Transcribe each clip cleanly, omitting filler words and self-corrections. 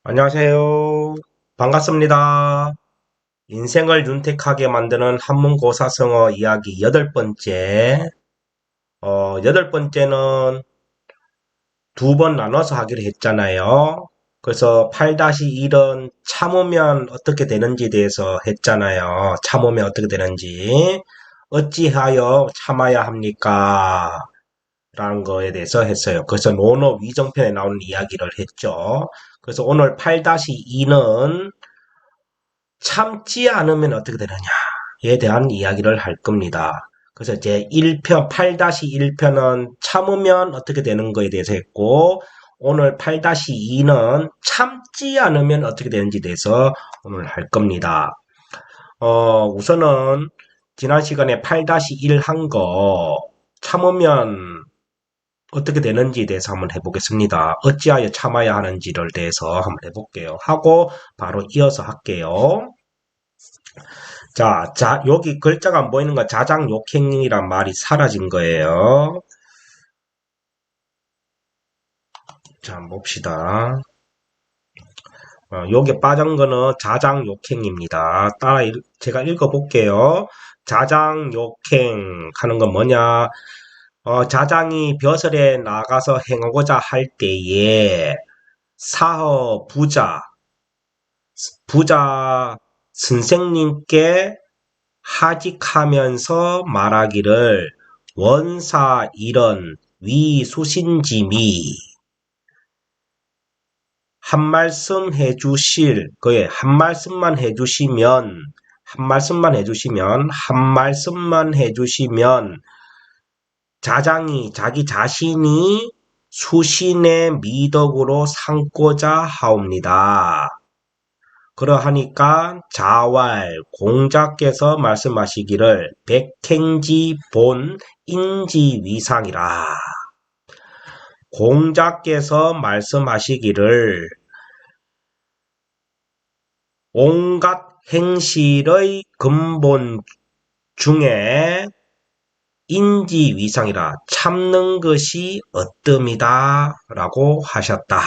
안녕하세요. 반갑습니다. 인생을 윤택하게 만드는 한문고사성어 이야기 여덟 번째. 여덟 번째는 두 번 나눠서 하기로 했잖아요. 그래서 8-1은 참으면 어떻게 되는지에 대해서 했잖아요. 참으면 어떻게 되는지. 어찌하여 참아야 합니까? 라는 거에 대해서 했어요. 그래서 논어 위정편에 나오는 이야기를 했죠. 그래서 오늘 8-2는 참지 않으면 어떻게 되느냐에 대한 이야기를 할 겁니다. 그래서 제 1편, 8-1편은 참으면 어떻게 되는 거에 대해서 했고, 오늘 8-2는 참지 않으면 어떻게 되는지에 대해서 오늘 할 겁니다. 우선은 지난 시간에 8-1 한 거, 참으면 어떻게 되는지에 대해서 한번 해보겠습니다. 어찌하여 참아야 하는지를 대해서 한번 해볼게요. 하고 바로 이어서 할게요. 자, 여기 글자가 안 보이는 건 자장욕행이란 말이 사라진 거예요. 자, 한번 봅시다. 여기 빠진 거는 자장욕행입니다. 제가 읽어볼게요. 자장욕행 하는 건 뭐냐? 자장이 벼슬에 나가서 행하고자 할 때에 사허 부자 선생님께 하직하면서 말하기를 원사 이런 위수신짐이 한 말씀 해주실 거에 한 말씀만 해주시면 자장이 자기 자신이 수신의 미덕으로 삼고자 하옵니다. 그러하니까 자왈 공자께서 말씀하시기를 백행지 본 인지위상이라. 공자께서 말씀하시기를 온갖 행실의 근본 중에 인지위상이라 참는 것이 어뜸이다 라고 하셨다.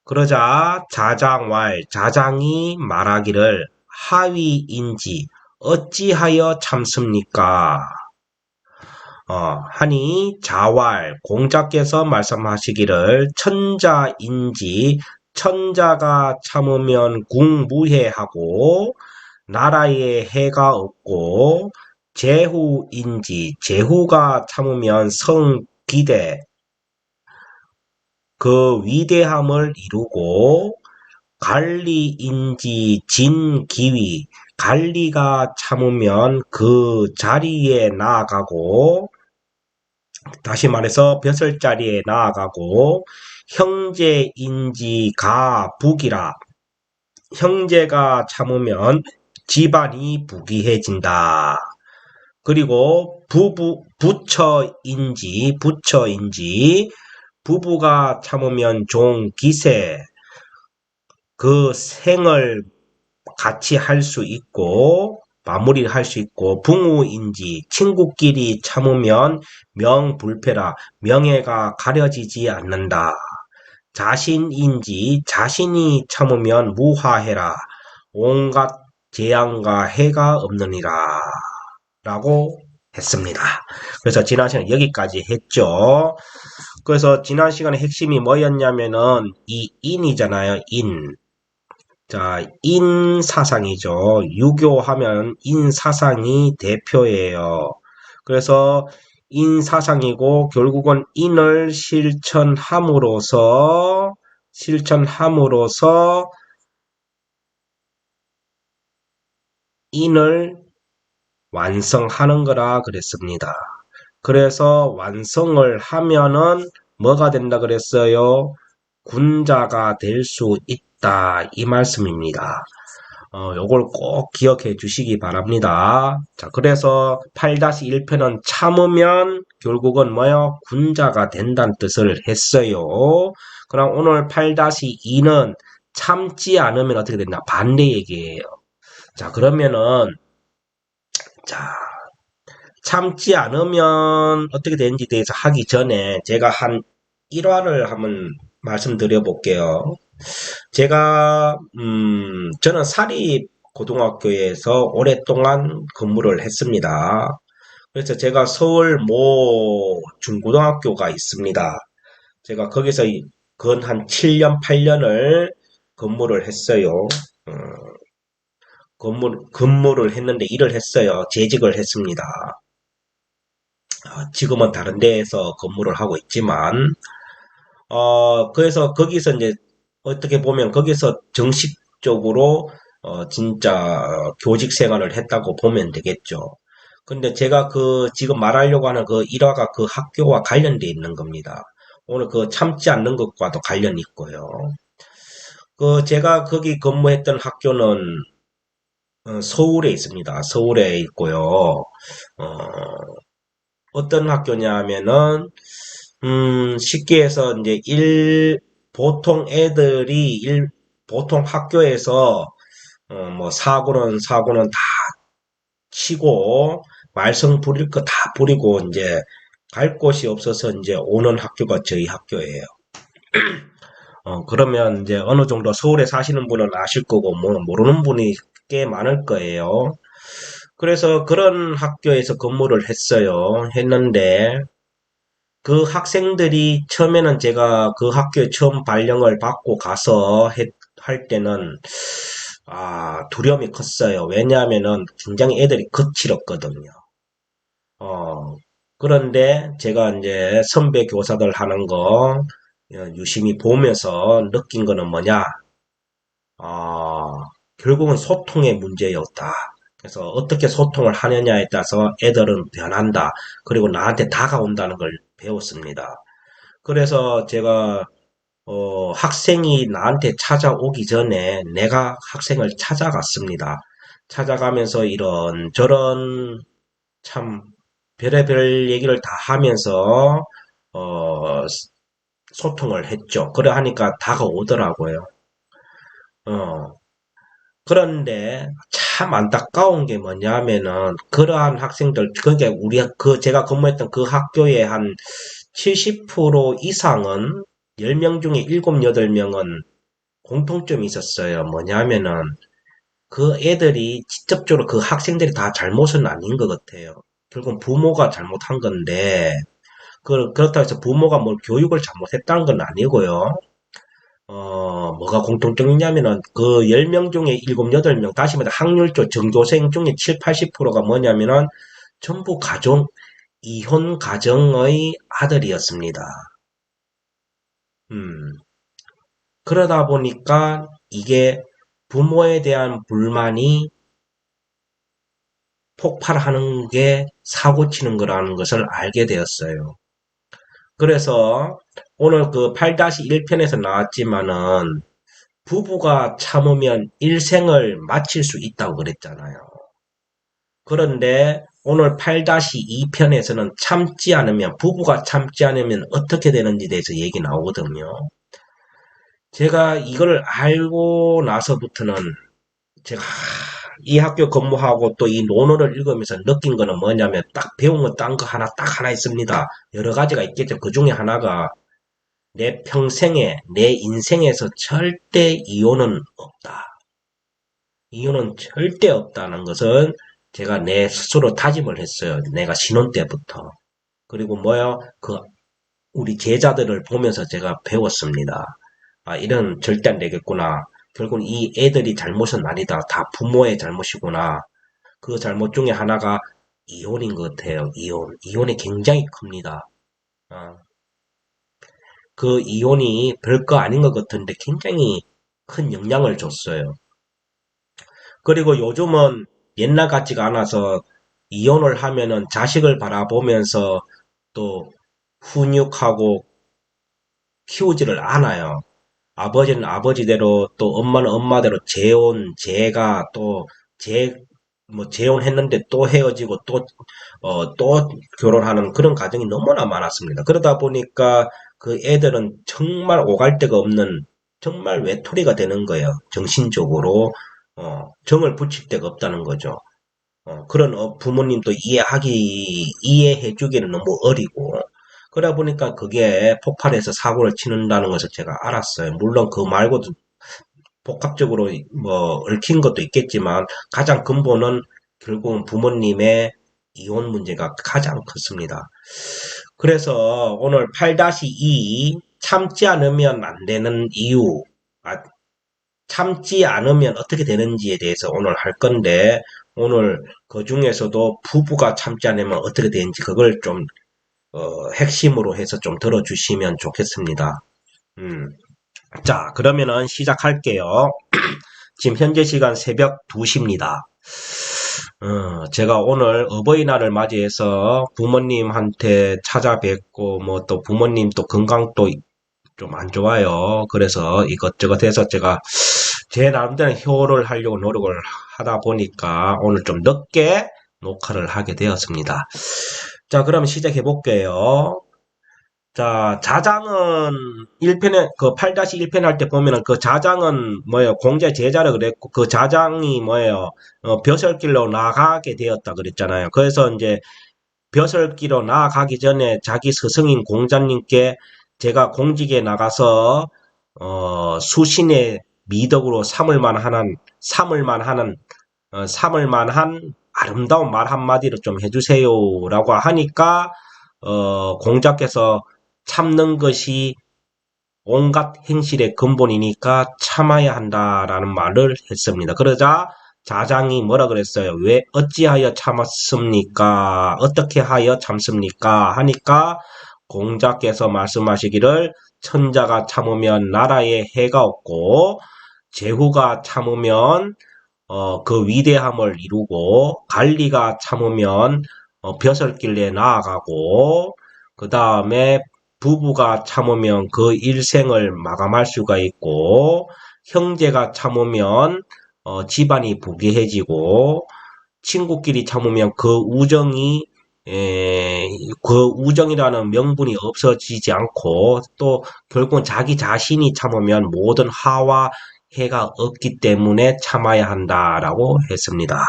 그러자 자장이 말하기를 하위인지 어찌하여 참습니까? 하니 자왈 공자께서 말씀하시기를 천자인지 천자가 참으면 궁무해하고 나라에 해가 없고 제후인지 제후가 참으면 성기대 그 위대함을 이루고 관리인지 진기위 관리가 참으면 그 자리에 나아가고 다시 말해서 벼슬자리에 나아가고 형제인지 가북이라 형제가 참으면 집안이 부귀해진다. 그리고 부처인지 부부가 참으면 종기세 그 생을 같이 할 수 있고 마무리를 할 수 있고 붕우인지 친구끼리 참으면 명불패라 명예가 가려지지 않는다. 자신인지 자신이 참으면 무화해라 온갖 재앙과 해가 없느니라 라고 했습니다. 그래서 지난 시간에 여기까지 했죠. 그래서 지난 시간에 핵심이 뭐였냐면은 이 인이잖아요. 인. 자, 인사상이죠. 유교하면 인사상이 대표예요. 그래서 인사상이고 결국은 인을 실천함으로써 인을 완성하는 거라 그랬습니다. 그래서 완성을 하면은 뭐가 된다 그랬어요? 군자가 될 수 있다 이 말씀입니다. 요걸 꼭 기억해 주시기 바랍니다. 자, 그래서 8-1편은 참으면 결국은 뭐요? 군자가 된다는 뜻을 했어요. 그럼 오늘 8-2는 참지 않으면 어떻게 된다? 반대 얘기예요. 자, 그러면은 자, 참지 않으면 어떻게 되는지 대해서 하기 전에 제가 한 1화를 한번 말씀드려 볼게요. 저는 사립고등학교에서 오랫동안 근무를 했습니다. 그래서 제가 서울 모 중고등학교가 있습니다. 제가 거기서 근 한 7년, 8년을 근무를 했어요. 어, 근무를 했는데 일을 했어요. 재직을 했습니다. 지금은 다른 데에서 근무를 하고 있지만, 그래서 거기서 이제 어떻게 보면 거기서 정식적으로 진짜 교직 생활을 했다고 보면 되겠죠. 근데 제가 지금 말하려고 하는 그 일화가 그 학교와 관련돼 있는 겁니다. 오늘 그 참지 않는 것과도 관련이 있고요. 제가 거기 근무했던 학교는 서울에 있습니다. 서울에 있고요. 어떤 학교냐 하면은 쉽게 해서 이제 보통 애들이 보통 학교에서 뭐 사고는 다 치고 말썽 부릴 거 다 부리고 이제 갈 곳이 없어서 이제 오는 학교가 저희 학교예요. 그러면 이제 어느 정도 서울에 사시는 분은 아실 거고 모르는 분이 꽤 많을 거예요. 그래서 그런 학교에서 근무를 했는데 그 학생들이 처음에는 제가 그 학교에 처음 발령을 받고 가서 할 때는 두려움이 컸어요. 왜냐하면은 굉장히 애들이 거칠었거든요. 어, 그런데 제가 이제 선배 교사들 하는 거 유심히 보면서 느낀 거는 뭐냐? 아, 결국은 소통의 문제였다. 그래서 어떻게 소통을 하느냐에 따라서 애들은 변한다. 그리고 나한테 다가온다는 걸 배웠습니다. 그래서 제가 학생이 나한테 찾아오기 전에 내가 학생을 찾아갔습니다. 찾아가면서 이런 저런 참 별의별 얘기를 다 하면서 어, 소통을 했죠. 그래 하니까 다가오더라고요. 어, 그런데 참 안타까운 게 뭐냐면은 그러한 학생들 그게 제가 근무했던 그 학교의 한 70% 이상은 10명 중에 7, 8명은 공통점이 있었어요. 뭐냐면은 그 애들이 직접적으로 그 학생들이 다 잘못은 아닌 것 같아요. 결국 부모가 잘못한 건데 그렇다고 해서 부모가 뭘 교육을 잘못했다는 건 아니고요. 뭐가 공통점이냐면은 그 10명 중에 7, 8명, 다시 말해 확률조 전교생 중에 7, 80%가 뭐냐면은 전부 이혼 가정의 아들이었습니다. 음, 그러다 보니까 이게 부모에 대한 불만이 폭발하는 게 사고 치는 거라는 것을 알게 되었어요. 그래서 오늘 그 8-1편에서 나왔지만은 부부가 참으면 일생을 마칠 수 있다고 그랬잖아요. 그런데 오늘 8-2편에서는 부부가 참지 않으면 어떻게 되는지 대해서 얘기 나오거든요. 제가 이걸 알고 나서부터는 제가 이 학교 근무하고 또 이 논어를 읽으면서 느낀 거는 뭐냐면 딱 배운 건 딴 거 하나 딱 하나 있습니다. 여러 가지가 있겠죠. 그 중에 하나가 내 인생에서 절대 이혼은 없다. 이유는 절대 없다는 것은 제가 내 스스로 다짐을 했어요. 내가 신혼 때부터. 그리고 우리 제자들을 보면서 제가 배웠습니다. 이런 절대 안 되겠구나. 결국 이 애들이 잘못은 아니다. 다 부모의 잘못이구나. 그 잘못 중에 하나가 이혼인 것 같아요. 이혼. 이혼이 굉장히 큽니다. 어, 그 이혼이 별거 아닌 것 같은데 굉장히 큰 영향을 줬어요. 그리고 요즘은 옛날 같지가 않아서 이혼을 하면은 자식을 바라보면서 또 훈육하고 키우지를 않아요. 아버지는 아버지대로 또 엄마는 엄마대로 재가 또 재혼했는데 또 헤어지고 또 결혼하는 그런 가정이 너무나 많았습니다. 그러다 보니까 그 애들은 정말 오갈 데가 없는 정말 외톨이가 되는 거예요. 정신적으로, 정을 붙일 데가 없다는 거죠. 그런 부모님도 이해해주기는 너무 어리고, 그러다 보니까 그게 폭발해서 사고를 치는다는 것을 제가 알았어요. 물론 그 말고도 복합적으로 뭐 얽힌 것도 있겠지만 가장 근본은 결국은 부모님의 이혼 문제가 가장 컸습니다. 그래서 오늘 8-2 참지 않으면 안 되는 이유, 참지 않으면 어떻게 되는지에 대해서 오늘 할 건데, 오늘 그 중에서도 부부가 참지 않으면 어떻게 되는지 그걸 좀 핵심으로 해서 좀 들어주시면 좋겠습니다. 음. 자, 그러면은 시작할게요. 지금 현재 시간 새벽 2시입니다. 제가 오늘 어버이날을 맞이해서 부모님한테 찾아뵙고, 뭐 또 부모님 또 건강도 좀 안 좋아요. 그래서 이것저것 해서 제가 제 나름대로 효를 하려고 노력을 하다 보니까 오늘 좀 늦게 녹화를 하게 되었습니다. 자, 그럼 시작해 볼게요. 자, 자장은 1편에, 그 8-1편 할 때 보면은 그 자장은 뭐예요? 공자 제자라 그랬고, 그 자장이 뭐예요? 벼슬길로 나가게 되었다 그랬잖아요. 그래서 이제 벼슬길로 나아가기 전에 자기 스승인 공자님께 제가 공직에 나가서, 수신의 미덕으로 삼을 만한 아름다운 말 한마디를 좀 해주세요라고 하니까, 공자께서 참는 것이 온갖 행실의 근본이니까 참아야 한다라는 말을 했습니다. 그러자 자장이 뭐라 그랬어요? 왜 어찌하여 참았습니까? 어떻게 하여 참습니까? 하니까 공자께서 말씀하시기를 천자가 참으면 나라에 해가 없고 제후가 참으면 그 위대함을 이루고 관리가 참으면 벼슬길에 나아가고 그 다음에 부부가 참으면 그 일생을 마감할 수가 있고 형제가 참으면 집안이 부귀해지고 친구끼리 참으면 그 우정이라는 명분이 없어지지 않고 또 결국은 자기 자신이 참으면 모든 화와 해가 없기 때문에 참아야 한다라고 했습니다.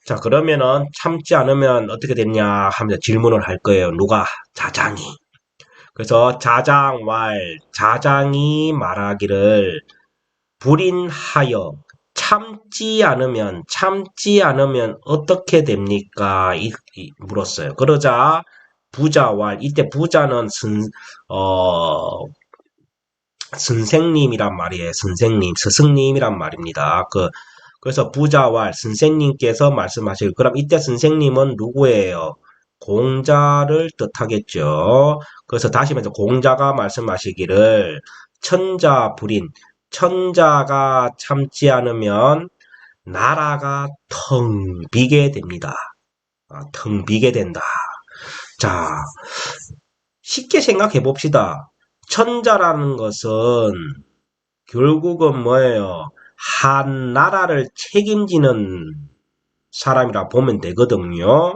자, 그러면은 참지 않으면 어떻게 됐냐 하면서 질문을 할 거예요. 누가? 자장이. 그래서 자장이 말하기를 불인하여 참지 않으면 어떻게 됩니까? 물었어요. 그러자 부자왈, 이때 부자는 선생님이란 말이에요. 스승님이란 말입니다. 그래서 부자왈 선생님께서 말씀하실, 그럼 이때 선생님은 누구예요? 공자를 뜻하겠죠. 그래서 다시 말해서 공자가 말씀하시기를 천자불인, 천자가 참지 않으면 나라가 텅 비게 됩니다. 텅 비게 된다. 자, 쉽게 생각해 봅시다. 천자라는 것은 결국은 뭐예요? 한 나라를 책임지는 사람이라 보면 되거든요.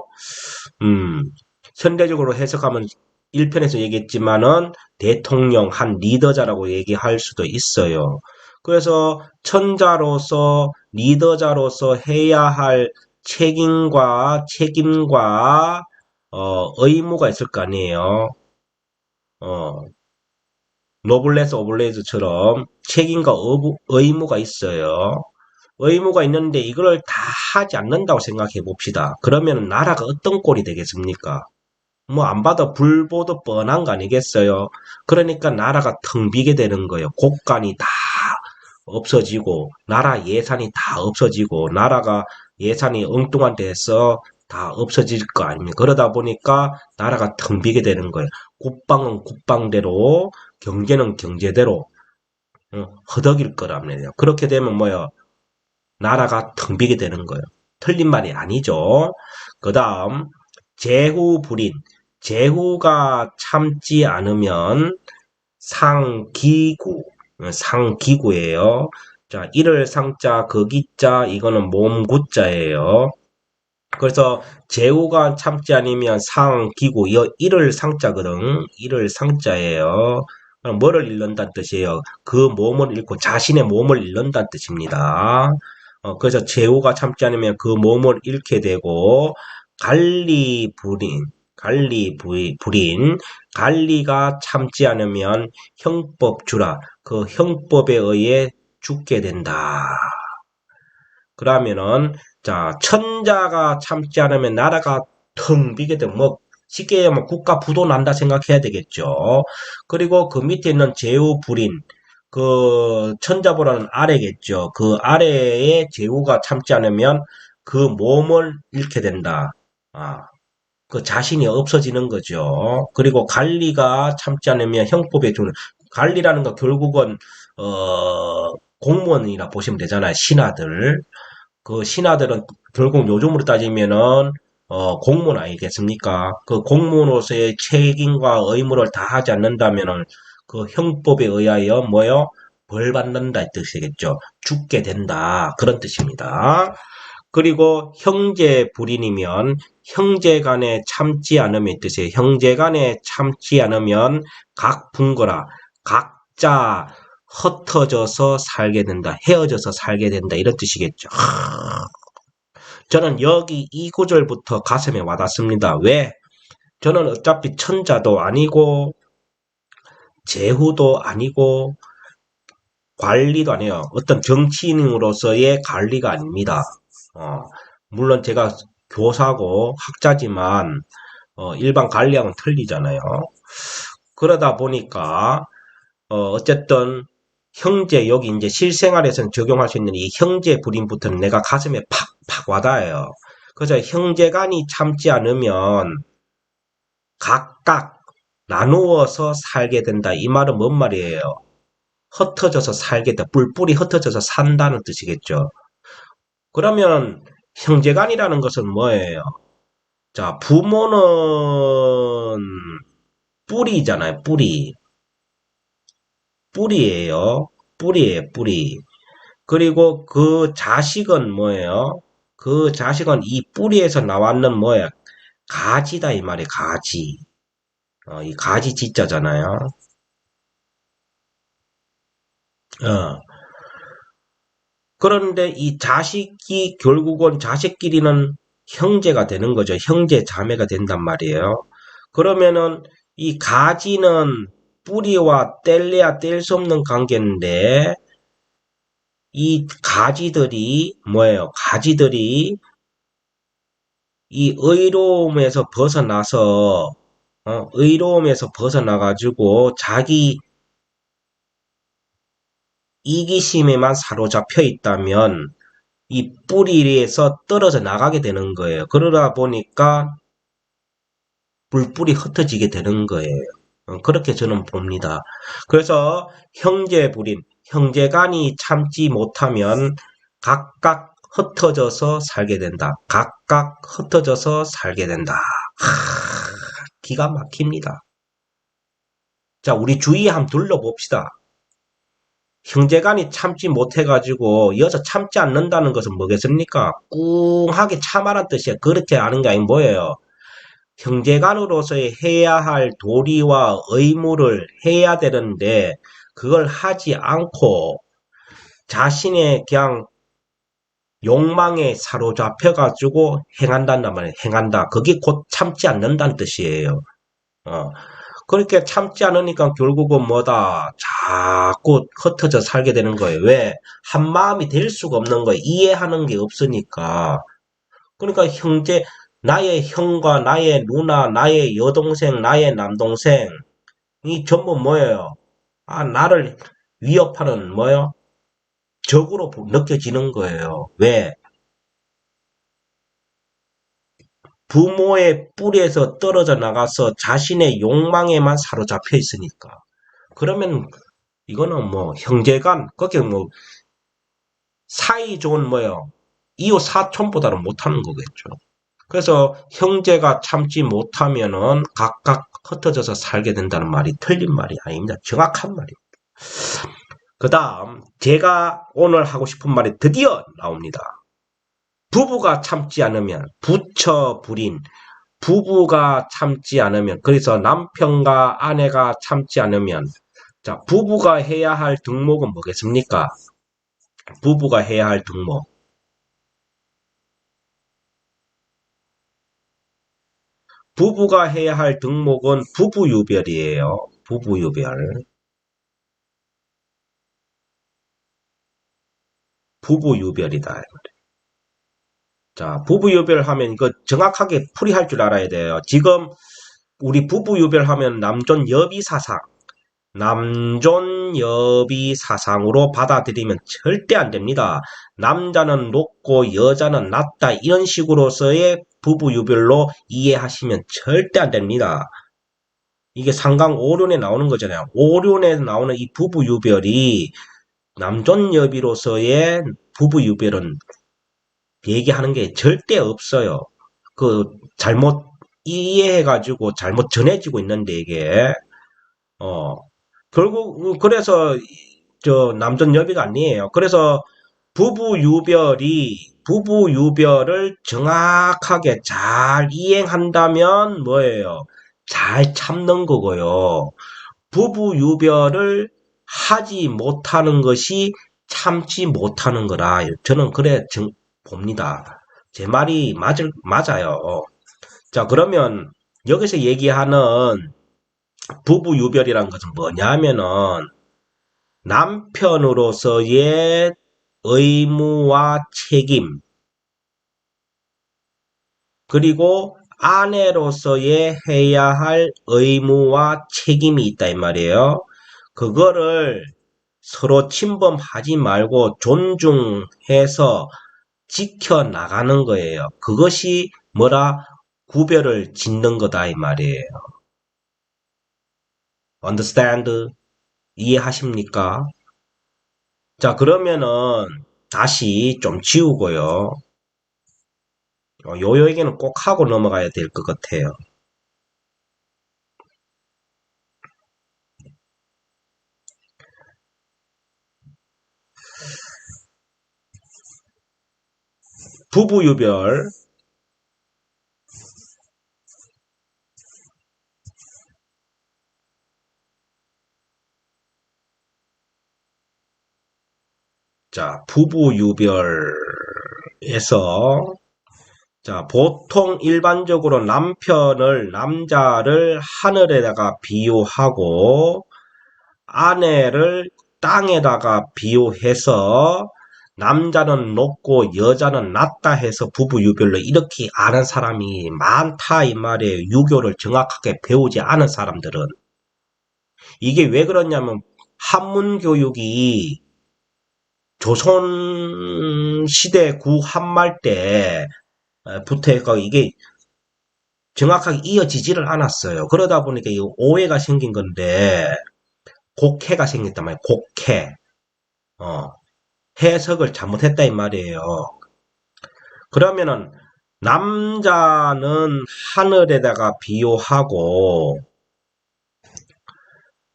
현대적으로 해석하면 1편에서 얘기했지만은 대통령, 한 리더자라고 얘기할 수도 있어요. 그래서 천자로서, 리더자로서 해야 할 책임과, 의무가 있을 거 아니에요. 노블레스 오블레스처럼 책임과 의무가 있어요. 의무가 있는데 이걸 다 하지 않는다고 생각해 봅시다. 그러면 나라가 어떤 꼴이 되겠습니까? 뭐 안 봐도 불보듯 뻔한 거 아니겠어요? 그러니까 나라가 텅 비게 되는 거예요. 곳간이 다 없어지고 나라 예산이 다 없어지고 나라가 예산이 엉뚱한 데서 다 없어질 거 아닙니까? 그러다 보니까 나라가 텅 비게 되는 거예요. 국방은 국방대로 경제는 경제대로 허덕일 거란 말이에요. 그렇게 되면 뭐예요? 나라가 텅 비게 되는 거예요. 틀린 말이 아니죠. 그 다음 제후불인, 제후가 참지 않으면 상기구예요. 자, 이를 상자, 거기자, 이거는 몸구자예요. 그래서 제후가 참지 않으면 상기구, 이를 상자거든. 이를 상자예요. 그럼 뭐를 잃는다는 뜻이에요? 그 몸을 잃고 자신의 몸을 잃는다는 뜻입니다. 그래서 제후가 참지 않으면 그 몸을 잃게 되고 관리불인, 불인, 관리가 참지 않으면 형법 주라. 그 형법에 의해 죽게 된다. 그러면은 자 천자가 참지 않으면 나라가 텅 비게 되면 뭐 쉽게 얘기하면 국가 부도 난다 생각해야 되겠죠. 그리고 그 밑에 있는 제후불인 그 천자보다는 아래겠죠. 그 아래에 제후가 참지 않으면 그 몸을 잃게 된다. 아, 그 자신이 없어지는 거죠. 그리고 관리가 참지 않으면 형법에 주는 관리라는 거 결국은 공무원이라 보시면 되잖아요. 신하들. 그 신하들은 결국 요즘으로 따지면은 공무원 아니겠습니까? 그 공무원으로서의 책임과 의무를 다하지 않는다면은 그 형법에 의하여 뭐요? 벌 받는다 이 뜻이겠죠. 죽게 된다 그런 뜻입니다. 그리고 형제 불인이면 형제간에 참지 않으면 뜻이에요. 형제간에 참지 않으면 각분거라 각자 흩어져서 살게 된다. 헤어져서 살게 된다. 이런 뜻이겠죠. 저는 여기 이 구절부터 가슴에 와닿습니다. 왜? 저는 어차피 천자도 아니고 제후도 아니고 관리도 아니에요. 어떤 정치인으로서의 관리가 아닙니다. 어, 물론 제가 교사고 학자지만 일반 관리하고는 틀리잖아요. 그러다 보니까 어쨌든 형제 여기 이제 실생활에서는 적용할 수 있는 이 형제 불임부터는 내가 가슴에 팍팍 와닿아요. 그래서 형제간이 참지 않으면 각각 나누어서 살게 된다. 이 말은 뭔 말이에요? 흩어져서 살게 된다. 뿔뿔이 흩어져서 산다는 뜻이겠죠. 그러면 형제간이라는 것은 뭐예요? 자, 부모는 뿌리잖아요. 뿌리. 뿌리예요. 뿌리예요. 뿌리. 그리고 그 자식은 뭐예요? 그 자식은 이 뿌리에서 나왔는 뭐예요? 가지다 이 말이에요. 가지. 이 가지 지자잖아요. 어. 그런데 이 자식이 결국은 자식끼리는 형제가 되는 거죠. 형제 자매가 된단 말이에요. 그러면은 이 가지는 뿌리와 뗄래야 뗄 수 없는 관계인데 이 가지들이 뭐예요? 가지들이 이 의로움에서 벗어나서 의로움에서 벗어나가지고 자기 이기심에만 사로잡혀 있다면 이 뿌리에서 떨어져 나가게 되는 거예요. 그러다 보니까 뿔뿔이 흩어지게 되는 거예요. 그렇게 저는 봅니다. 그래서 형제불인, 형제간이 참지 못하면 각각 흩어져서 살게 된다. 각각 흩어져서 살게 된다. 기가 막힙니다. 자, 우리 주위에 한번 둘러봅시다. 형제간이 참지 못해가지고 이어서 참지 않는다는 것은 뭐겠습니까? 꿍하게 참아란 뜻이에요. 그렇게 아는 게 아닌 뭐예요? 형제간으로서의 해야 할 도리와 의무를 해야 되는데 그걸 하지 않고 자신의 그냥 욕망에 사로잡혀가지고 행한다는 말이에요. 행한다. 그게 곧 참지 않는다는 뜻이에요. 어. 그렇게 참지 않으니까 결국은 뭐다. 자꾸 흩어져 살게 되는 거예요. 왜? 한 마음이 될 수가 없는 거예요. 이해하는 게 없으니까. 그러니까 형제, 나의 형과 나의 누나, 나의 여동생, 나의 남동생, 이 전부 뭐예요? 아, 나를 위협하는 뭐예요? 적으로 느껴지는 거예요. 왜? 부모의 뿔에서 떨어져 나가서 자신의 욕망에만 사로잡혀 있으니까. 그러면 이거는 뭐 형제간, 그게 뭐 사이 좋은 뭐예요? 이웃 사촌보다는 못하는 거겠죠. 그래서 형제가 참지 못하면은 각각 흩어져서 살게 된다는 말이 틀린 말이 아닙니다. 정확한 말입니다. 그 다음 제가 오늘 하고 싶은 말이 드디어 나옵니다. 부부가 참지 않으면 부처 불인, 부부가 참지 않으면 그래서 남편과 아내가 참지 않으면 자 부부가 해야 할 덕목은 뭐겠습니까? 부부가 해야 할 덕목 부부가 해야 할 덕목은 부부유별이에요. 부부유별. 부부유별이다. 자, 부부유별 하면 이거 정확하게 풀이할 줄 알아야 돼요. 지금 우리 부부유별 하면 남존 여비사상, 남존 여비사상으로 받아들이면 절대 안 됩니다. 남자는 높고 여자는 낮다 이런 식으로서의 부부유별로 이해하시면 절대 안 됩니다. 이게 상강 오륜에 나오는 거잖아요. 오륜에 나오는 이 부부유별이 남존여비로서의 부부유별은 얘기하는 게 절대 없어요. 그 잘못 이해해가지고 잘못 전해지고 있는데 이게 어 결국 그래서 저 남존여비가 아니에요. 그래서 부부유별을 정확하게 잘 이행한다면 뭐예요? 잘 참는 거고요. 부부유별을 하지 못하는 것이 참지 못하는 거라. 저는 그래 봅니다. 제 말이 맞아요. 자, 그러면 여기서 얘기하는 부부유별이란 것은 뭐냐면은 남편으로서의 의무와 책임, 그리고 아내로서의 해야 할 의무와 책임이 있다 이 말이에요. 그거를 서로 침범하지 말고 존중해서 지켜나가는 거예요. 그것이 뭐라 구별을 짓는 거다 이 말이에요. Understand? 이해하십니까? 자, 그러면은 다시 좀 지우고요. 요 얘기는 꼭 하고 넘어가야 될 것 같아요. 부부유별. 자, 부부유별에서 자, 보통 일반적으로 남자를 하늘에다가 비유하고 아내를 땅에다가 비유해서 남자는 높고 여자는 낮다 해서 부부유별로 이렇게 아는 사람이 많다 이 말이에요. 유교를 정확하게 배우지 않은 사람들은. 이게 왜 그러냐면 한문 교육이 조선 시대 구한말 때부터 해서 이게 정확하게 이어지지를 않았어요. 그러다 보니까 이 오해가 생긴 건데 곡해가 생겼단 말이에요. 곡해. 어, 해석을 잘못했다 이 말이에요. 그러면은 남자는 하늘에다가 비유하고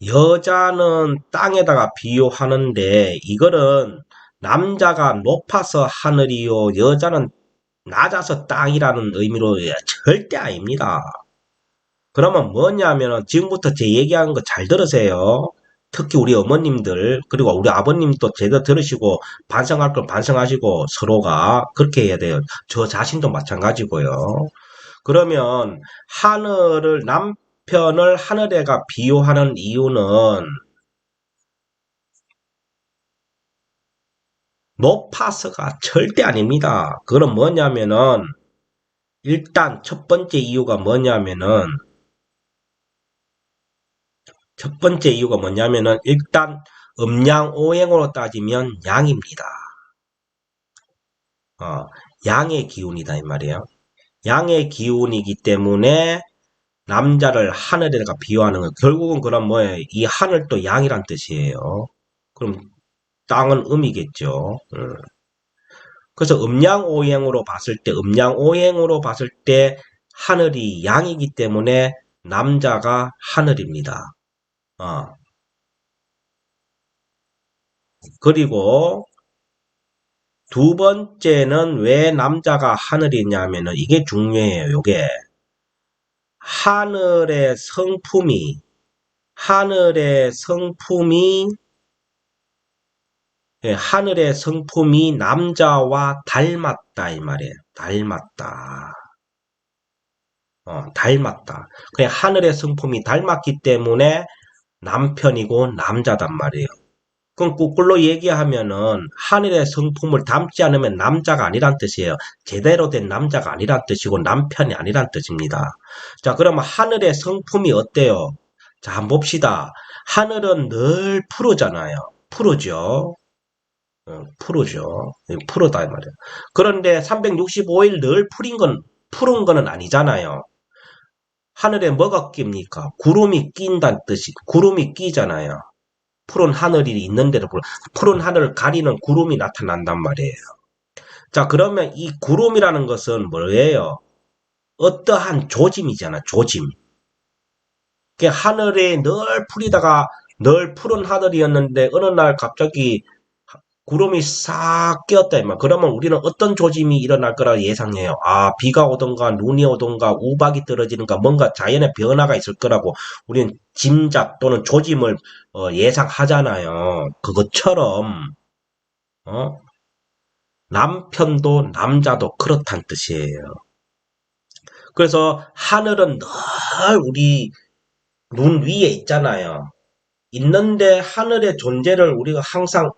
여자는 땅에다가 비유하는데 이거는 남자가 높아서 하늘이요 여자는 낮아서 땅이라는 의미로 절대 아닙니다. 그러면 뭐냐면은 지금부터 제 얘기하는 거 잘 들으세요. 특히 우리 어머님들 그리고 우리 아버님도 제대로 들으시고 반성할 걸 반성하시고 서로가 그렇게 해야 돼요. 저 자신도 마찬가지고요. 그러면 남편을 하늘에가 비유하는 이유는 높아서가 절대 아닙니다. 그럼 뭐냐면은 일단 첫 번째 이유가 뭐냐면은 일단 음양오행으로 따지면 양입니다. 양의 기운이다 이 말이에요. 양의 기운이기 때문에 남자를 하늘에다가 비유하는 거 결국은 그럼 뭐예요? 이 하늘도 양이란 뜻이에요. 그럼 땅은 음이겠죠. 그래서 음양오행으로 봤을 때 하늘이 양이기 때문에 남자가 하늘입니다. 그리고 두 번째는 왜 남자가 하늘이냐면은 이게 중요해요. 요게 하늘의 성품이 하늘의 성품이 하늘의 성품이 남자와 닮았다 이 말이에요. 닮았다. 닮았다. 그냥 하늘의 성품이 닮았기 때문에 남편이고 남자단 말이에요. 그럼 거꾸로 얘기하면은 하늘의 성품을 담지 않으면 남자가 아니란 뜻이에요. 제대로 된 남자가 아니란 뜻이고 남편이 아니란 뜻입니다. 자, 그러면 하늘의 성품이 어때요? 자, 한번 봅시다. 하늘은 늘 푸르잖아요. 푸르죠. 푸르죠. 푸르다 이 말이에요. 그런데 365일 늘 푸른 거는 아니잖아요. 하늘에 뭐가 낍니까? 구름이 낀다는 뜻이, 구름이 끼잖아요. 푸른 하늘이 있는데도 푸른 하늘을 가리는 구름이 나타난단 말이에요. 자, 그러면 이 구름이라는 것은 뭐예요? 어떠한 조짐이잖아, 조짐. 하늘에 늘 풀이다가 늘 푸른 하늘이었는데 어느 날 갑자기 구름이 싹 끼었다 이말. 그러면 우리는 어떤 조짐이 일어날 거라 예상해요. 아, 비가 오던가 눈이 오던가 우박이 떨어지는가 뭔가 자연의 변화가 있을 거라고 우리는 짐작 또는 조짐을 예상하잖아요. 그것처럼 어? 남편도 남자도 그렇단 뜻이에요. 그래서 하늘은 늘 우리 눈 위에 있잖아요. 있는데 하늘의 존재를 우리가 항상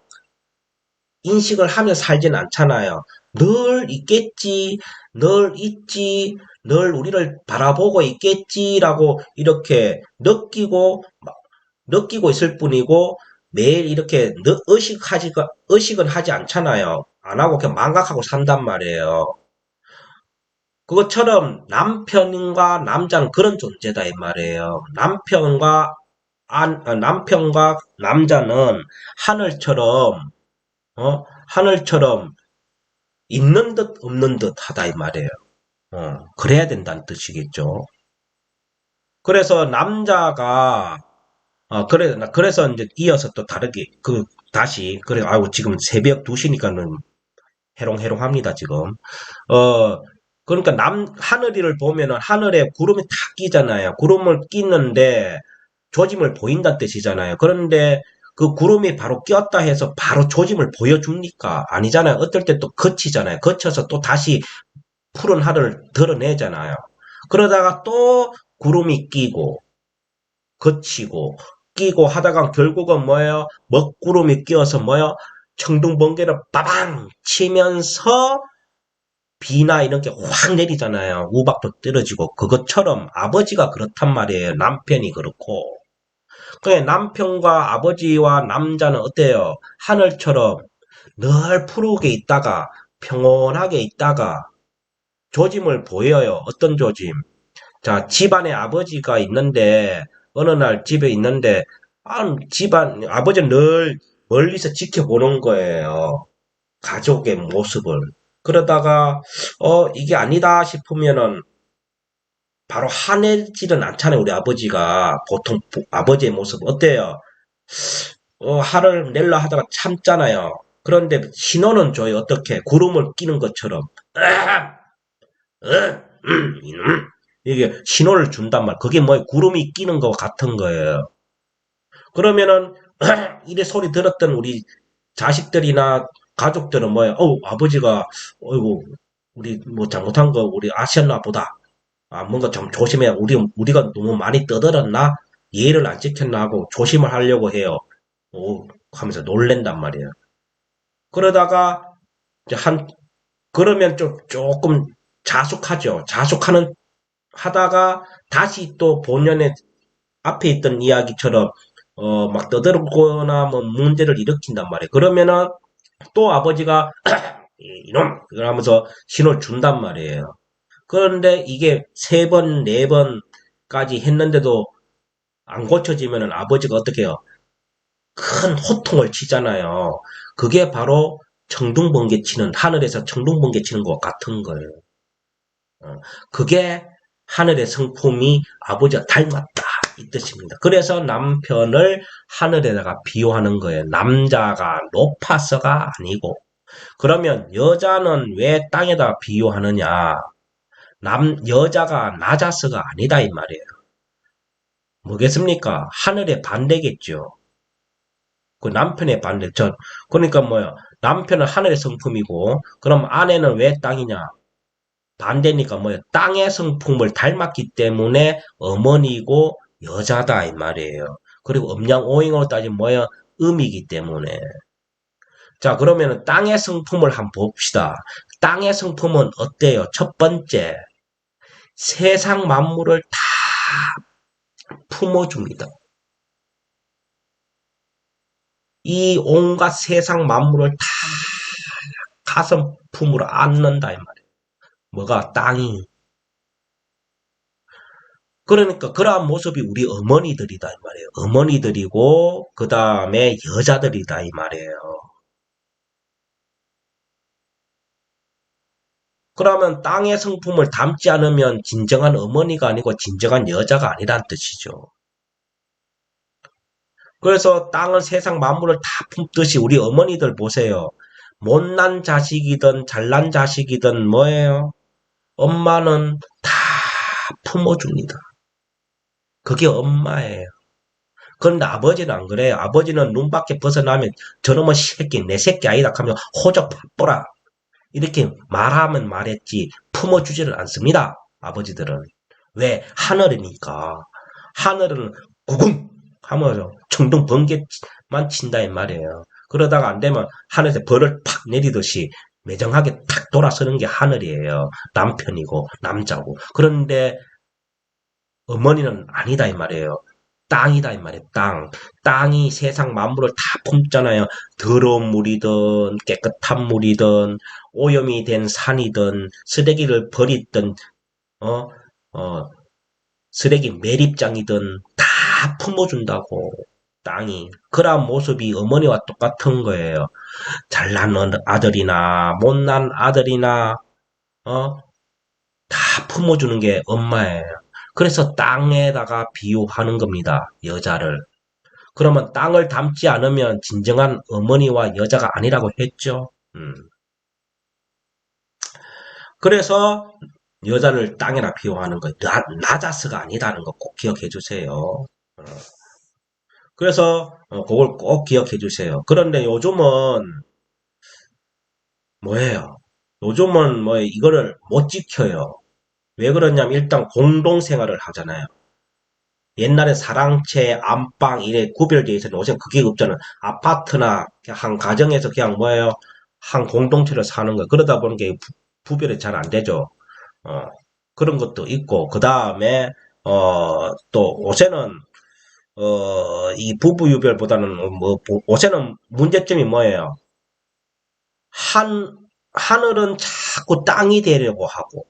인식을 하며 살진 않잖아요. 늘 있겠지, 늘 있지, 늘 우리를 바라보고 있겠지라고 이렇게 느끼고 있을 뿐이고 매일 이렇게 의식은 하지 않잖아요. 안 하고 그냥 망각하고 산단 말이에요. 그것처럼 남편과 남자는 그런 존재다 이 말이에요. 남편과 남자는 하늘처럼 하늘처럼 있는 듯 없는 듯 하다 이 말이에요. 그래야 된다는 뜻이겠죠. 그래서 남자가 그래서 이제 이어서 또 다르게 다시 그래 아이고 지금 새벽 2시니까는 해롱해롱합니다 지금. 어 그러니까 하늘을 보면은 하늘에 구름이 탁 끼잖아요. 구름을 끼는데 조짐을 보인다는 뜻이잖아요. 그런데 그 구름이 바로 꼈다 해서 바로 조짐을 보여줍니까? 아니잖아요. 어떨 때 또 거치잖아요. 거쳐서 또 다시 푸른 하늘을 드러내잖아요. 그러다가 또 구름이 끼고 거치고 끼고 하다가 결국은 뭐예요? 먹구름이 끼어서 뭐예요? 청둥번개를 빠방 치면서 비나 이런 게 확 내리잖아요. 우박도 떨어지고 그것처럼 아버지가 그렇단 말이에요. 남편이 그렇고. 그래, 남편과 아버지와 남자는 어때요? 하늘처럼 늘 푸르게 있다가 평온하게 있다가 조짐을 보여요. 어떤 조짐? 자, 집안에 아버지가 있는데 어느 날 집에 있는데 아버지는 늘 멀리서 지켜보는 거예요. 가족의 모습을. 그러다가 이게 아니다 싶으면은 바로 화내지는 않잖아요. 우리 아버지가 보통 아버지의 모습 어때요? 화를 낼라 하다가 참잖아요. 그런데 신호는 줘요. 어떻게? 구름을 끼는 것처럼. 이놈. 이게 신호를 준단 말. 그게 뭐예요? 구름이 끼는 거 같은 거예요. 그러면은 이래 소리 들었던 우리 자식들이나 가족들은 뭐예요? 아버지가 어이구 우리 뭐 잘못한 거 우리 아셨나 보다. 뭔가 좀 조심해. 우리가 너무 많이 떠들었나? 예의를 안 지켰나 하고 조심을 하려고 해요. 하면서 놀랜단 말이에요. 그러다가 이제 그러면 조금 자숙하죠. 하다가 다시 또 본연의 앞에 있던 이야기처럼 막 떠들거나 뭐 문제를 일으킨단 말이에요. 그러면은 또 아버지가 이놈 그러면서 신호를 준단 말이에요. 그런데 이게 3번, 4번까지 했는데도 안 고쳐지면은 아버지가 어떻게 해요? 큰 호통을 치잖아요. 그게 바로 청둥번개 치는, 하늘에서 청둥번개 치는 것 같은 거예요. 그게 하늘의 성품이 아버지와 닮았다. 이 뜻입니다. 그래서 남편을 하늘에다가 비유하는 거예요. 남자가 높아서가 아니고. 그러면 여자는 왜 땅에다 비유하느냐? 여자가 낮아서가 아니다 이 말이에요. 뭐겠습니까? 하늘의 반대겠죠. 그 남편의 반대. 그러니까 뭐야? 남편은 하늘의 성품이고, 그럼 아내는 왜 땅이냐? 반대니까 뭐예요? 땅의 성품을 닮았기 때문에 어머니고 여자다 이 말이에요. 그리고 음양오행으로 따지면 뭐예요? 음이기 때문에. 자, 그러면 땅의 성품을 한번 봅시다. 땅의 성품은 어때요? 첫 번째, 세상 만물을 다 품어줍니다. 이 온갖 세상 만물을 다 가슴 품으로 안는다 이 말이에요. 뭐가? 땅이. 그러니까 그러한 모습이 우리 어머니들이다 이 말이에요. 어머니들이고 그 다음에 여자들이다 이 말이에요. 그러면 땅의 성품을 담지 않으면 진정한 어머니가 아니고 진정한 여자가 아니란 뜻이죠. 그래서 땅은 세상 만물을 다 품듯이 우리 어머니들 보세요. 못난 자식이든 잘난 자식이든 뭐예요? 엄마는 다 품어줍니다. 그게 엄마예요. 그런데 아버지는 안 그래요. 아버지는 눈 밖에 벗어나면 저놈의 새끼, 내 새끼 아니다 하면 호적 바보라. 이렇게 말하면 말했지 품어주지를 않습니다. 아버지들은. 왜? 하늘이니까. 하늘은 구궁 하면서 청둥 번개만 친다 이 말이에요. 그러다가 안 되면 하늘에서 벌을 팍 내리듯이 매정하게 탁 돌아서는 게 하늘이에요. 남편이고 남자고. 그런데 어머니는 아니다 이 말이에요. 땅이다 이 말이에요. 땅. 땅이 세상 만물을 다 품잖아요. 더러운 물이든 깨끗한 물이든 오염이 된 산이든 쓰레기를 버리든 어, 어, 쓰레기 매립장이든 다 품어준다고. 땅이. 그러한 모습이 어머니와 똑같은 거예요. 잘난 아들이나 못난 아들이나 어, 다 품어주는 게 엄마예요. 그래서 땅에다가 비유하는 겁니다. 여자를. 그러면 땅을 담지 않으면 진정한 어머니와 여자가 아니라고 했죠. 그래서 여자를 땅에나 비유하는 거예요. 나자스가 아니다는 거 꼭 기억해 주세요. 그래서 그걸 꼭 기억해 주세요. 그런데 요즘은 뭐예요? 요즘은 뭐 이거를 못 지켜요. 왜 그러냐면 일단 공동생활을 하잖아요. 옛날에 사랑채, 안방 이래 구별되어 있었는데 요새 그게 없잖아요. 아파트나 그냥 한 가정에서 그냥 뭐예요? 한 공동체를 사는 거예요. 그러다 보니까 구별이 잘 안 되죠. 어, 그런 것도 있고 그 다음에 또 요새는 이 부부 유별보다는 뭐 요새는 문제점이 뭐예요? 한 하늘은 자꾸 땅이 되려고 하고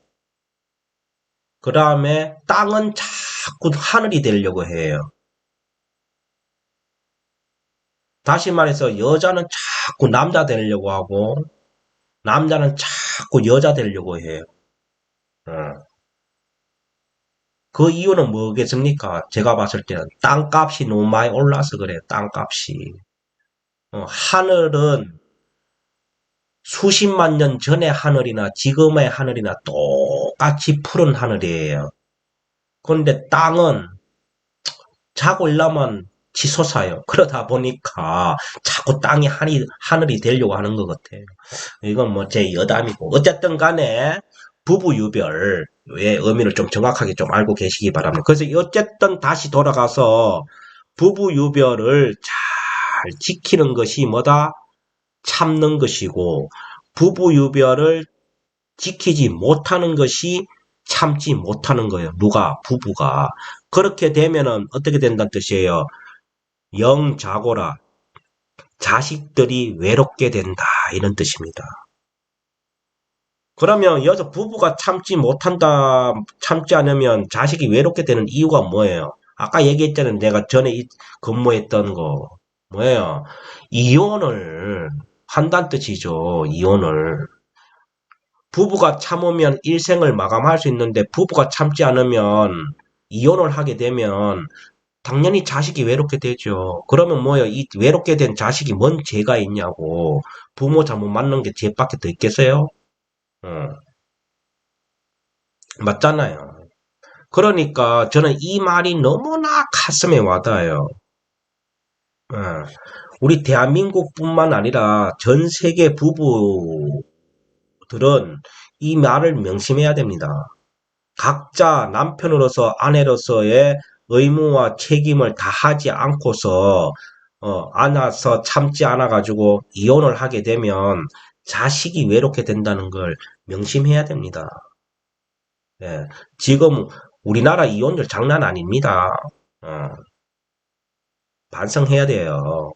그 다음에 땅은 자꾸 하늘이 되려고 해요. 다시 말해서 여자는 자꾸 남자 되려고 하고 남자는 자꾸 여자 되려고 해요. 어. 그 이유는 뭐겠습니까? 제가 봤을 때는 땅값이 너무 많이 올라서 그래요. 땅값이. 하늘은 수십만 년 전의 하늘이나 지금의 하늘이나 똑같이 푸른 하늘이에요. 그런데 땅은 자고 일어나면 치솟아요. 그러다 보니까 자꾸 땅이 하늘이 되려고 하는 것 같아요. 이건 뭐 제 여담이고. 어쨌든 간에 부부 유별의 의미를 좀 정확하게 좀 알고 계시기 바랍니다. 그래서 어쨌든 다시 돌아가서 부부 유별을 잘 지키는 것이 뭐다? 참는 것이고 부부 유별을 지키지 못하는 것이 참지 못하는 거예요. 누가? 부부가. 그렇게 되면은 어떻게 된다는 뜻이에요? 영자고라. 자식들이 외롭게 된다. 이런 뜻입니다. 그러면 여자 부부가 참지 못한다, 참지 않으면 자식이 외롭게 되는 이유가 뭐예요? 아까 얘기했잖아요. 내가 전에 근무했던 거. 뭐예요? 이혼을 한다는 뜻이죠. 이혼을. 부부가 참으면 일생을 마감할 수 있는데 부부가 참지 않으면 이혼을 하게 되면 당연히 자식이 외롭게 되죠. 그러면 뭐예요? 이 외롭게 된 자식이 뭔 죄가 있냐고. 부모 잘못 맞는 게 죄밖에 더 있겠어요? 어, 맞잖아요. 그러니까 저는 이 말이 너무나 가슴에 와닿아요. 어, 우리 대한민국뿐만 아니라 전 세계 부부들은 이 말을 명심해야 됩니다. 각자 남편으로서 아내로서의 의무와 책임을 다하지 않고서 안아서 참지 않아 가지고 이혼을 하게 되면 자식이 외롭게 된다는 걸 명심해야 됩니다. 예, 지금 우리나라 이혼율 장난 아닙니다. 어, 반성해야 돼요.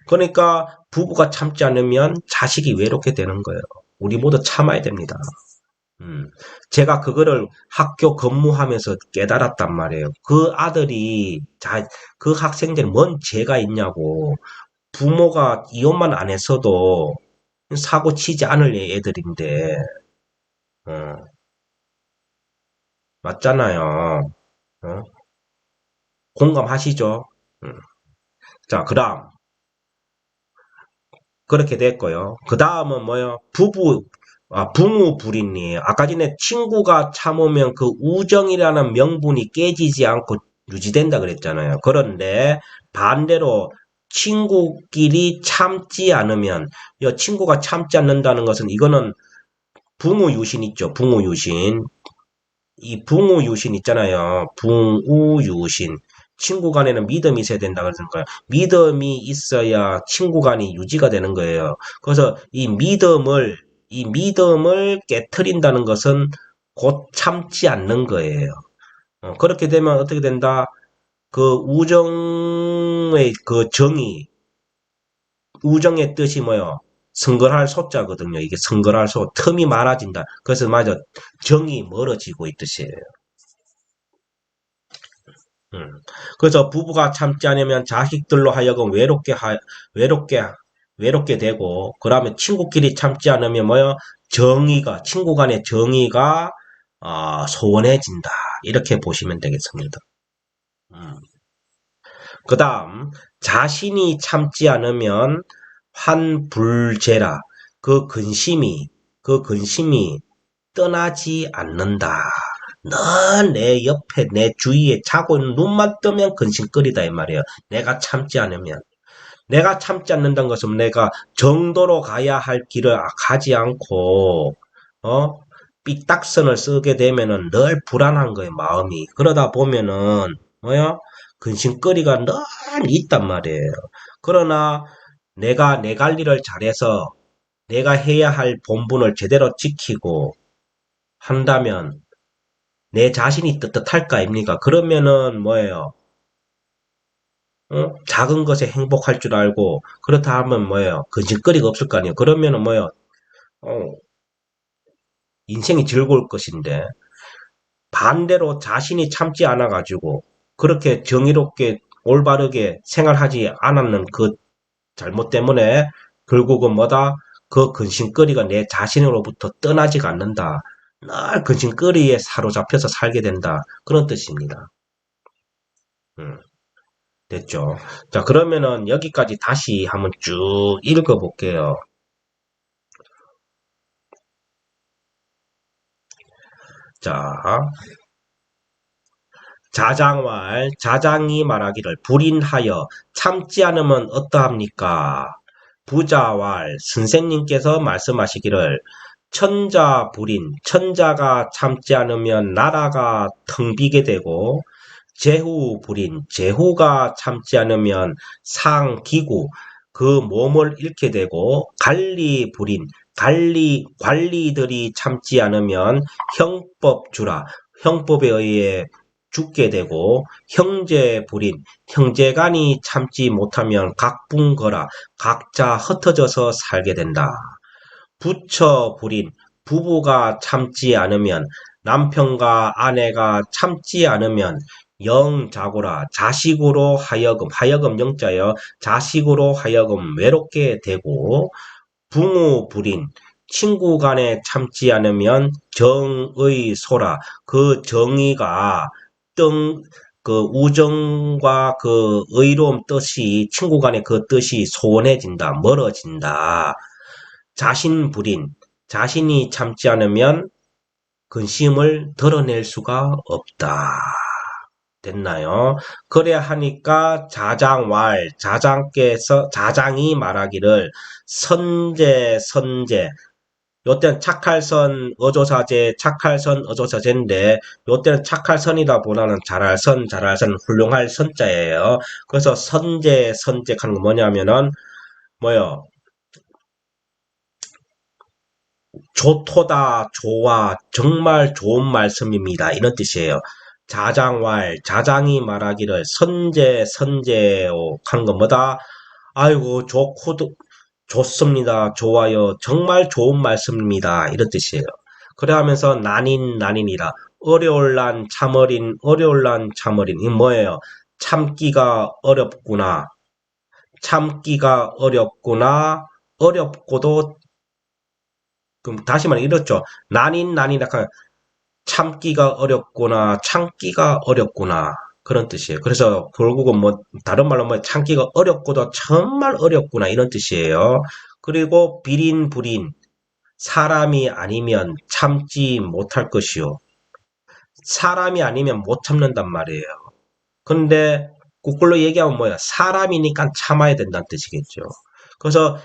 그러니까 부부가 참지 않으면 자식이 외롭게 되는 거예요. 우리 모두 참아야 됩니다. 음, 제가 그거를 학교 근무하면서 깨달았단 말이에요. 그 아들이, 그 학생들 뭔 죄가 있냐고. 부모가 이혼만 안 했어도 사고 치지 않을 애들인데, 어, 맞잖아요. 어? 공감하시죠? 음. 자, 그 다음. 그렇게 됐고요. 그 다음은 뭐요? 부모 불이니 아까 전에 친구가 참으면 그 우정이라는 명분이 깨지지 않고 유지된다 그랬잖아요. 그런데 반대로 친구끼리 참지 않으면, 이 친구가 참지 않는다는 것은 이거는 붕우 유신 있죠. 붕우 유신. 이 붕우 유신 있잖아요. 붕우 유신. 친구 간에는 믿음이 있어야 된다 그러는 거예요. 믿음이 있어야 친구 간이 유지가 되는 거예요. 그래서 이 믿음을 깨트린다는 것은 곧 참지 않는 거예요. 그렇게 되면 어떻게 된다? 그 우정의 그 우정의 뜻이 뭐요? 성걸할 소자거든요. 이게 성걸할 소, 틈이 많아진다. 그래서 맞아, 정이 멀어지고 있듯이에요. 음. 그래서 부부가 참지 않으면 자식들로 하여금 외롭게, 외롭게 되고, 그러면 친구끼리 참지 않으면 뭐요? 친구 간의 정의가, 소원해진다. 이렇게 보시면 되겠습니다. 음. 그 다음, 자신이 참지 않으면 환불제라. 그 근심이 떠나지 않는다. 늘 내 옆에, 내 주위에 자고 있는 눈만 뜨면 근심거리다, 이 말이에요. 내가 참지 않으면. 내가 참지 않는다는 것은 내가 정도로 가야 할 길을 가지 않고, 어? 삐딱선을 쓰게 되면은 늘 불안한 거예요, 마음이. 그러다 보면은, 뭐야? 근심거리가 늘 있단 말이에요. 그러나 내가 내 관리를 잘해서 내가 해야 할 본분을 제대로 지키고 한다면 내 자신이 떳떳할까 입니까? 그러면은 뭐예요? 작은 것에 행복할 줄 알고 그렇다 하면 뭐예요? 근심거리가 없을 거 아니에요. 그러면은 뭐예요? 어, 인생이 즐거울 것인데 반대로 자신이 참지 않아 가지고 그렇게 정의롭게 올바르게 생활하지 않았는 그 잘못 때문에 결국은 뭐다? 그 근심거리가 내 자신으로부터 떠나지가 않는다. 늘 근심거리에 사로잡혀서 살게 된다. 그런 뜻입니다. 음. 됐죠. 자, 그러면은 여기까지 다시 한번 쭉 읽어볼게요. 자, 자장이 말하기를 불인하여 참지 않으면 어떠합니까? 부자왈 선생님께서 말씀하시기를 천자가 참지 않으면 나라가 텅 비게 되고 제후가 참지 않으면 상기구, 그 몸을 잃게 되고 관리들이 참지 않으면 형법에 의해 죽게 되고 형제간이 참지 못하면 각분거라, 각자 흩어져서 살게 된다. 부부가 참지 않으면 남편과 아내가 참지 않으면 영자고라 하여금 영자여 자식으로 하여금 외롭게 되고 붕우불인 친구 간에 참지 않으면 정의소라 그 정의가 그 우정과 그 의로움 뜻이 친구 간의 그 뜻이 소원해진다 멀어진다 자신이 참지 않으면 근심을 드러낼 수가 없다. 됐나요? 그래야 하니까 자장이 말하기를 선제 요때는 착할선 어조사제, 착할선 어조사제인데 요때는 착할선이다 보다는 잘할선, 잘할선, 훌륭할 선자예요. 그래서 선제, 선제하는 거 뭐냐면은 뭐요? 좋도다, 좋아, 정말 좋은 말씀입니다. 이런 뜻이에요. 자장왈, 자장이 말하기를 선제, 선제오 하는 건 뭐다? 아이고, 좋습니다. 좋아요. 정말 좋은 말씀입니다. 이런 뜻이에요. 그래 하면서 난인, 난인이라. 어려울란 참어린, 어려울란 참어린. 이게 뭐예요? 참기가 어렵구나. 참기가 어렵구나. 어렵고도, 그럼 다시 말해 이렇죠. 난인, 난인, 약간 참기가 어렵구나. 참기가 어렵구나. 그런 뜻이에요. 그래서 결국은 뭐, 다른 말로 뭐, 참기가 어렵고도 정말 어렵구나. 이런 뜻이에요. 그리고 비린, 불인. 사람이 아니면 참지 못할 것이요. 사람이 아니면 못 참는단 말이에요. 근데 거꾸로 얘기하면 뭐야? 사람이니까 참아야 된다는 뜻이겠죠. 그래서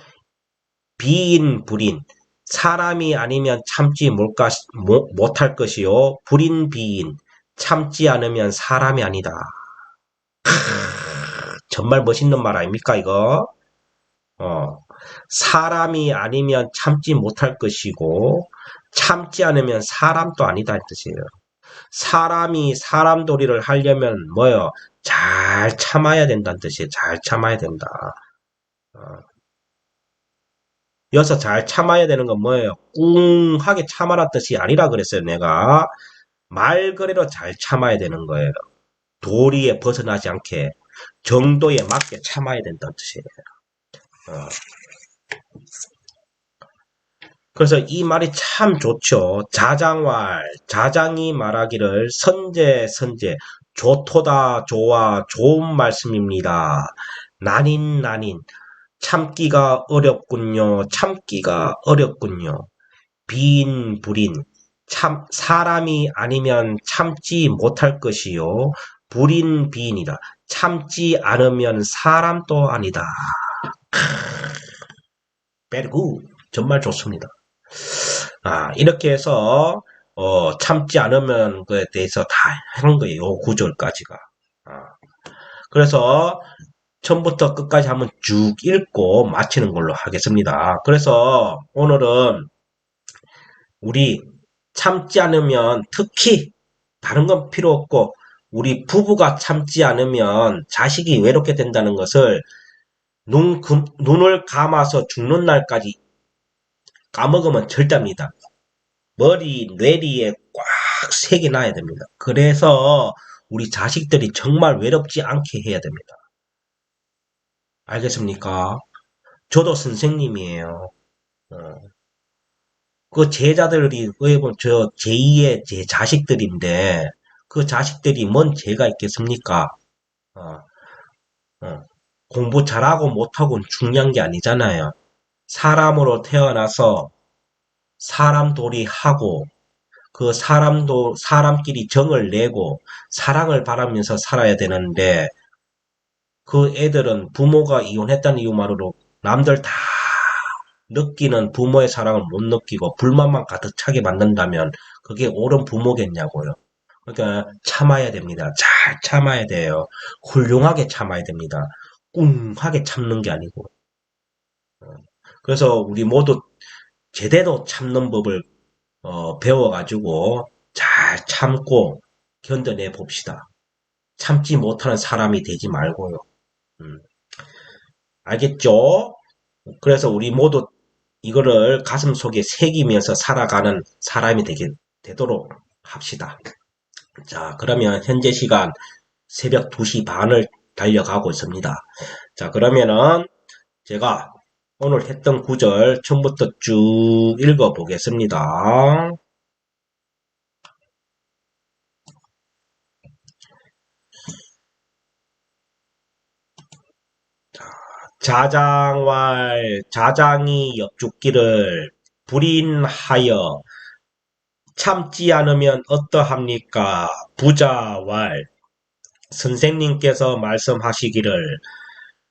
비인, 불인. 사람이 아니면 참지 못할 것이요. 불인, 비인. 참지 않으면 사람이 아니다. 정말 멋있는 말 아닙니까, 이거? 어. 사람이 아니면 참지 못할 것이고, 참지 않으면 사람도 아니다, 이 뜻이에요. 사람이 사람 도리를 하려면 뭐요? 잘 참아야 된다는 뜻이에요. 잘 참아야 된다. 어. 여기서 잘 참아야 되는 건 뭐예요? 꿍하게 참아라 뜻이 아니라 그랬어요, 내가. 말 그대로 잘 참아야 되는 거예요. 도리에 벗어나지 않게 정도에 맞게 참아야 된다는 뜻이에요. 어. 그래서 이 말이 참 좋죠. 자장왈, 자장이 말하기를 선제, 선제, 좋도다, 좋아, 좋은 말씀입니다. 난인, 난인, 참기가 어렵군요. 참기가 어렵군요. 비인, 불인, 참, 사람이 아니면 참지 못할 것이요. 불인, 비인이다. 참지 않으면 사람도 아니다. Very good. 정말 좋습니다. 이렇게 해서 참지 않으면 그에 대해서 다 하는 거예요. 요 구절까지가. 아, 그래서 처음부터 끝까지 한번 쭉 읽고 마치는 걸로 하겠습니다. 그래서 오늘은 우리 참지 않으면 특히 다른 건 필요 없고 우리 부부가 참지 않으면 자식이 외롭게 된다는 것을 눈을 감아서 죽는 날까지 까먹으면 절대입니다. 머리, 뇌리에 꽉 새겨 놔야 됩니다. 그래서 우리 자식들이 정말 외롭지 않게 해야 됩니다. 알겠습니까? 저도 선생님이에요. 어, 그 제자들이 거의 보면 저 제2의 제 자식들인데 그 자식들이 뭔 죄가 있겠습니까? 어, 어. 공부 잘하고 못하고는 중요한 게 아니잖아요. 사람으로 태어나서 사람 도리하고 그 사람도 사람끼리 정을 내고 사랑을 바라면서 살아야 되는데 그 애들은 부모가 이혼했다는 이유만으로 남들 다 느끼는 부모의 사랑을 못 느끼고 불만만 가득 차게 만든다면 그게 옳은 부모겠냐고요. 그러니까 참아야 됩니다. 잘 참아야 돼요. 훌륭하게 참아야 됩니다. 꿍하게 참는 게 아니고. 그래서 우리 모두 제대로 참는 법을 배워가지고 잘 참고 견뎌내 봅시다. 참지 못하는 사람이 되지 말고요. 음, 알겠죠? 그래서 우리 모두 이거를 가슴 속에 새기면서 살아가는 사람이 되도록 합시다. 자, 그러면 현재 시간 새벽 2시 반을 달려가고 있습니다. 자, 그러면은 제가 오늘 했던 구절 처음부터 쭉 읽어 보겠습니다. 자장왈 자장이 엽죽기를 불인하여 참지 않으면 어떠합니까? 부자왈 선생님께서 말씀하시기를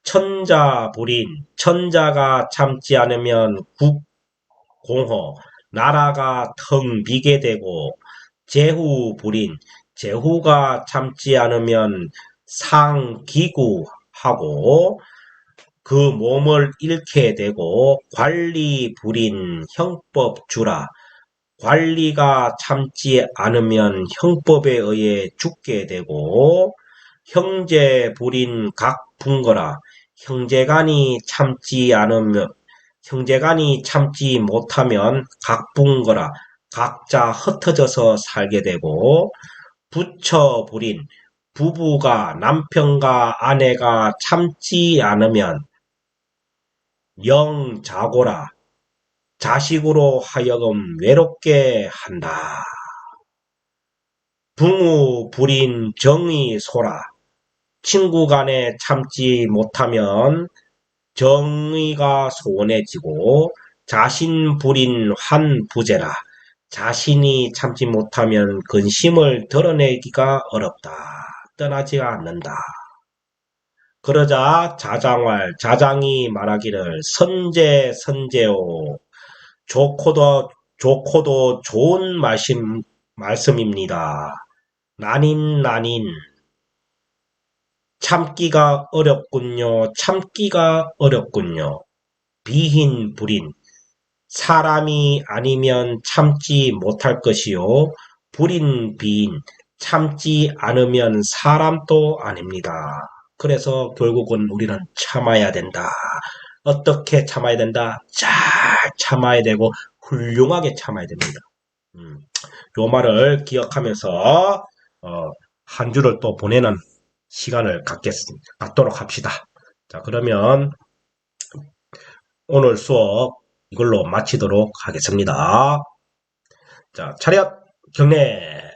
천자불인 천자가 참지 않으면 국공허 나라가 텅 비게 되고 제후불인 제후가 참지 않으면 상기구하고 그 몸을 잃게 되고 관리불인 형법주라 관리가 참지 않으면 형법에 의해 죽게 되고 형제불인 각분거라 형제간이 참지 못하면 각분거라 각자 흩어져서 살게 되고 부처불인 부부가 남편과 아내가 참지 않으면 영자고라 자식으로 하여금 외롭게 한다. 붕우불인 정의소라 친구 간에 참지 못하면 정의가 소원해지고 자신불인 환부제라 자신이 참지 못하면 근심을 드러내기가 어렵다. 떠나지가 않는다. 그러자 자장이 말하기를 선제오 좋고도 좋은 말씀입니다. 난인 참기가 어렵군요. 비hin 불인 사람이 아니면 참지 못할 것이요 불인 비인 참지 않으면 사람도 아닙니다. 그래서 결국은 우리는 참아야 된다. 어떻게 참아야 된다? 잘 참아야 되고 훌륭하게 참아야 됩니다. 요 말을 기억하면서 한 주를 또 보내는 시간을 갖도록 합시다. 자, 그러면 오늘 수업 이걸로 마치도록 하겠습니다. 자, 차렷 경례.